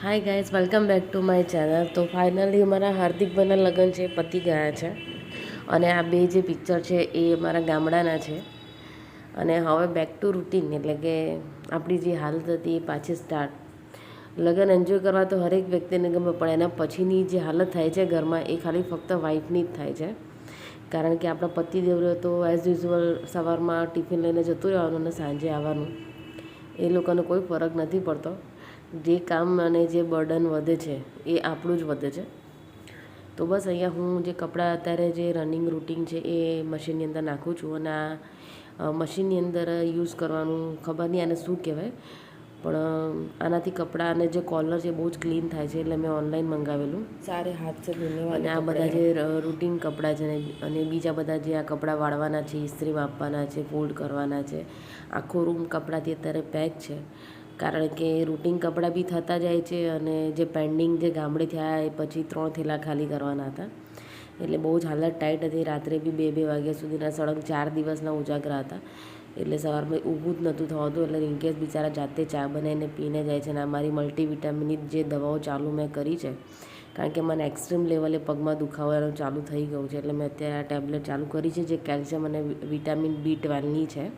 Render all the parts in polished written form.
Hi guys, welcome back to my channel. તો finally અમારા હાર્દિકભાઈના લગ્ન છે પતી ગયા છે અને આ બે જે પિક્ચર છે એ અમારા ગામડાના છે. અને હવે બેક ટુ રૂટીન, એટલે કે આપણી જે હાલત હતી એ પાછી સ્ટાર્ટ. લગ્ન એન્જોય કરવા તો હરેક વ્યક્તિને ગમે, પણ એના પછીની જે હાલત થાય છે ઘરમાં એ ખાલી ફક્ત વાઈફની જ થાય છે. કારણ કે આપણા પતિદેવ તો એઝ યુઝ્યુઅલ સવારમાં ટિફિન લઈને જતું રહેવાનું અને સાંજે આવવાનું, એ લોકોને કોઈ ફરક નથી પડતો. જે કામ અને જે બર્ડન વધે છે એ આપણું જ વધે છે. તો બસ અહીંયા હું જે કપડાં અત્યારે જે રનિંગ રૂટિન છે એ મશીનની અંદર નાખું છું. અને આ મશીનની અંદર યુઝ કરવાનું, ખબર નહીં આને શું કહેવાય, પણ આનાથી કપડાં અને જે કોલર છે બહુ જ ક્લીન થાય છે. એટલે મેં ઓનલાઈન મંગાવેલું. સારે હાથ છે ધોને. અને આ બધા જે રૂટિન કપડાં છે અને બીજા બધા જે આ કપડાં વાળવાના છે, ઇસ્ત્રીમાં આપવાના છે, ફોલ્ડ કરવાના છે, આખો રૂમ કપડાંથી અત્યારે પેક છે. કારણ કે રૂટિન કપડાં બી થતા જાય છે અને જે પેન્ડિંગ જે ગામડે થયા એ પછી 3 થેલા ખાલી કરવાના હતા. એટલે બહુ જ હાલત ટાઈટ હતી. રાત્રે બી 2 વાગ્યા સુધીના સળંગ 4 દિવસના ઉજાગરા હતા. એટલે સવારમાં ઊભું જ નહોતું થવાતું. એટલે રિંકેશ બિચારા જાતે ચા બનાવીને પીને જાય છે. અને મારી મલ્ટીવિટામિનની જે દવાઓ ચાલુ મેં કરી છે, કારણ કે મને એક્સ્ટ્રીમ લેવલે પગમાં દુખાવાનું ચાલુ થઈ ગયું છે. એટલે મેં અત્યારે આ ટેબ્લેટ ચાલુ કરી છે જે કેલ્શિયમ અને વિટામિન B12ની છે.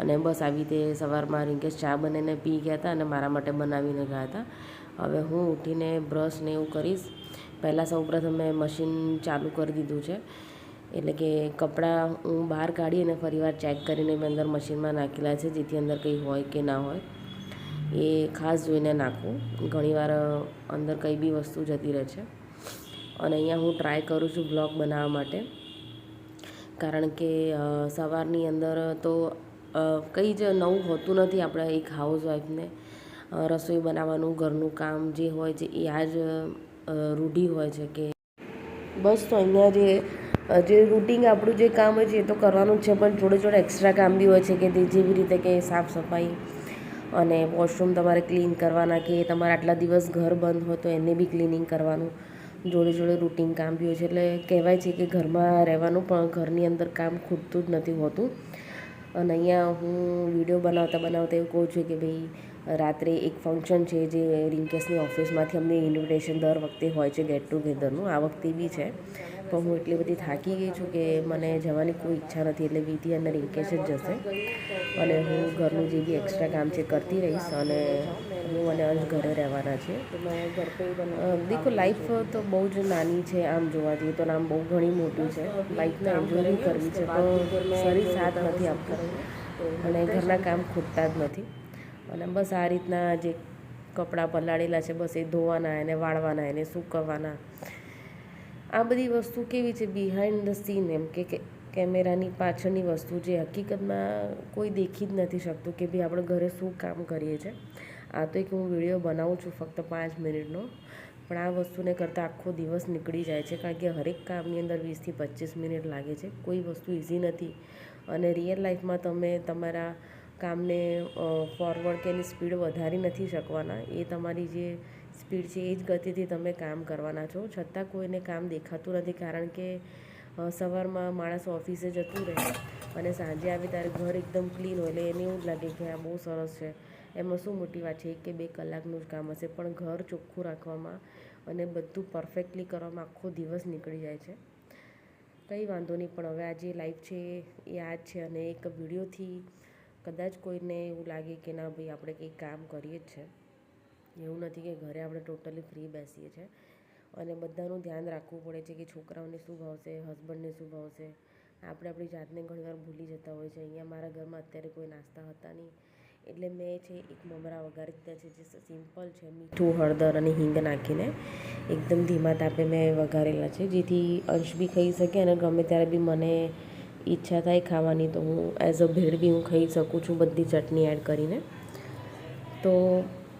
અને બસ આવી રીતે સવારમાં રિંકેશ ચા બનાવીને પી ગયા હતા અને મારા માટે બનાવીને ગયા હતા. હવે હું ઉઠીને બ્રશ ને એવું કરીશ. પહેલાં સૌપ્રથમ મેં મશીન ચાલુ કરી દીધું છે. એટલે કે કપડાં હું બહાર કાઢી અને ફરીવાર ચેક કરીને મેં અંદર મશીનમાં નાખેલા છે, જેથી અંદર કંઈ હોય કે ના હોય એ ખાસ જોઈને નાખવું. ઘણીવાર અંદર કંઈ બી વસ્તુ જતી રહે છે. અને અહીંયા હું ટ્રાય કરું છું બ્લોગ બનાવવા માટે, કારણ કે સવારની અંદર તો કંઈ જ નવું હોતું નથી. આપણે એક હાઉસવાઈફને રસોઈ બનાવવાનું, ઘરનું કામ જે હોય છે એ આ જ રૂઢિ હોય છે કે બસ. તો અહીંયા જે રૂટિન આપણું જે કામ હોય છે એ તો કરવાનું જ છે, પણ જોડે જોડે એક્સ્ટ્રા કામ બી હોય છે કે જેવી રીતે કે સાફ સફાઈ અને વોશરૂમ તમારે ક્લીન કરવાના, કે તમારે આટલા દિવસ ઘર બંધ હોય તો એને બી ક્લિનિંગ કરવાનું. જોડે જોડે રૂટિન કામ બી હોય છે. એટલે કહેવાય છે કે ઘરમાં રહેવાનું પણ ઘરની અંદર કામ ખૂટતું જ નથી હોતું. અને અહીંયા હું વિડીયો બનાવતા એવું કહું છું કે ભાઈ રાત્રે એક ફંક્શન છે જે રિંકેશની ઓફિસમાંથી અમને ઇન્વિટેશન દર વખતે હોય છે ગેટ ટુગેધરનું. આ વખતે બી છે, પણ હું એટલી બધી થાકી ગઈ છું કે મને જવાની કોઈ ઈચ્છા નથી. એટલે વિધિ અને રિંકેશ જ જશે અને હું ઘરનું જે બી એક્સ્ટ્રા કામ છે કરતી રહીશ. અને હું અને અંશ ઘરે રહેવાના છે. દેખો, લાઈફ તો બહુ જ નાની છે આમ જોવા જઈએ તો, આમ બહુ ઘણી મોટી છે. લાઈફને એન્જોય બી કરવી છે, પણ શરીર સાથ નથી આપતું અને ઘરના કામ ખૂટતા જ નથી. અને બસ આ રીતના જે કપડાં પલાળેલા છે બસ એ ધોવાના, એને વાળવાના, એને સૂકવવાના. આ બધી વસ્તુ કેવી છે બિહાઇન્ડ ધ સીન, એમ કે કેમેરાની પાછળની વસ્તુ જે હકીકતમાં કોઈ દેખી જ નથી શકતું કે ભાઈ આપણે ઘરે શું કામ કરીએ છીએ. આ તો એક હું વિડીયો બનાવું છું ફક્ત 5 મિનિટનો, પણ આ વસ્તુને કરતાં આખો દિવસ નીકળી જાય છે. કારણ કે હરેક કામની અંદર 20થી 25 મિનિટ લાગે છે. કોઈ વસ્તુ ઇઝી નથી. અને રિયલ લાઈફમાં તમે તમારા કામને ફોરવર્ડ કે એની સ્પીડ વધારી નથી શકવાના. એ તમારી જે સ્પીડ છે એ જ ગતિથી તમે કામ કરવાના છો. છતાં કોઈને કામ દેખાતું નથી, કારણ કે સવારમાં માણસ ઓફિસે જતું રહે અને સાંજે આવે ત્યારે ઘર એકદમ ક્લીન હોય એટલે એને એવું જ લાગે કે આ બહુ સરસ છે. એમાં શું મોટી વાત છે, 1 કે 2 કલાકનું જ કામ હશે, પણ ઘર ચોખ્ખું રાખવામાં અને બધું પરફેક્ટલી કરવામાં આખો દિવસ નીકળી જાય છે. કંઈ વાંધો નહીં, પણ હવે આ જે લાઈફ છે એ આ જ છે. અને એક વિડીયોથી કદાચ કોઈને એવું લાગે કે ના ભાઈ આપણે કંઈક કામ કરીએ જ છે. એવું નથી કે ઘરે આપણે ટોટલી ફ્રી બેસીએ છીએ. અને બધાનું ધ્યાન રાખવું પડે છે કે છોકરાઓને શું ભાવશે, હસબન્ડને શું ભાવશે. આપણે આપણી જાતને ઘણીવાર ભૂલી જતા હોય છે. અહીંયા મારા ઘરમાં અત્યારે કોઈ નાસ્તા હતા નહીં, એટલે મેં છે એક મમરા વઘારી દીધા છે, જે સિમ્પલ છે. મીઠું, હળદર અને હિંગ નાખીને એકદમ ધીમા તાપે મેં વઘારેલા છે, જેથી અંશ બી ખાઈ શકે અને ગમે ત્યારે બી મને ઈચ્છા થાય ખાવાની તો હું એઝ અ ભેળ બી હું ખાઈ શકું છું, બધી ચટણી એડ કરીને. તો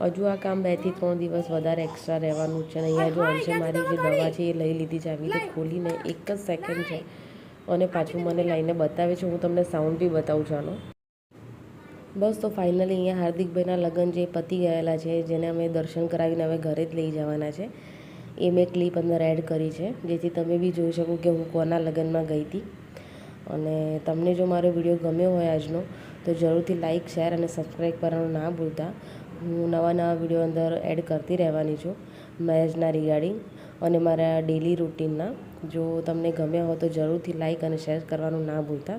હજુ આ કામ 2 થી 3 દિવસ વધારે એક્સ્ટ્રા રહેવાનું છે. અને અહીંયા જો અંશે મારી જે દવા છે એ લઈ લીધી છે, આવી રીતે ખોલીને 1 જ સેકન્ડ છે અને પાછું મને લઈને બતાવે છે. હું તમને સાઉન્ડ બી બતાવું છું આનો. બસ. તો ફાઇનલી અહીંયા હાર્દિકભાઈના લગ્ન જે પતી ગયેલા છે, જેને અમે દર્શન કરાવીને હવે ઘરે જ લઈ જવાના છે, એ મેં ક્લિપ અંદર એડ કરી છે, જેથી તમે બી જોઈ શકો કે હું કોના લગ્નમાં ગઈ હતી. અને તમને જો મારો વિડીયો ગમ્યો હોય આજનો, તો જરૂરથી લાઇક, શેર અને સબસ્ક્રાઈબ કરવાનું ના ભૂલતા. હું નવા વિડીયો અંદર એડ કરતી રહેવાની છું મેરેજના રિગાર્ડિંગ અને મારા ડેલી રૂટીનના. જો તમને ગમ્યા હોય તો જરૂરથી લાઈક અને શેર કરવાનું ના ભૂલતા.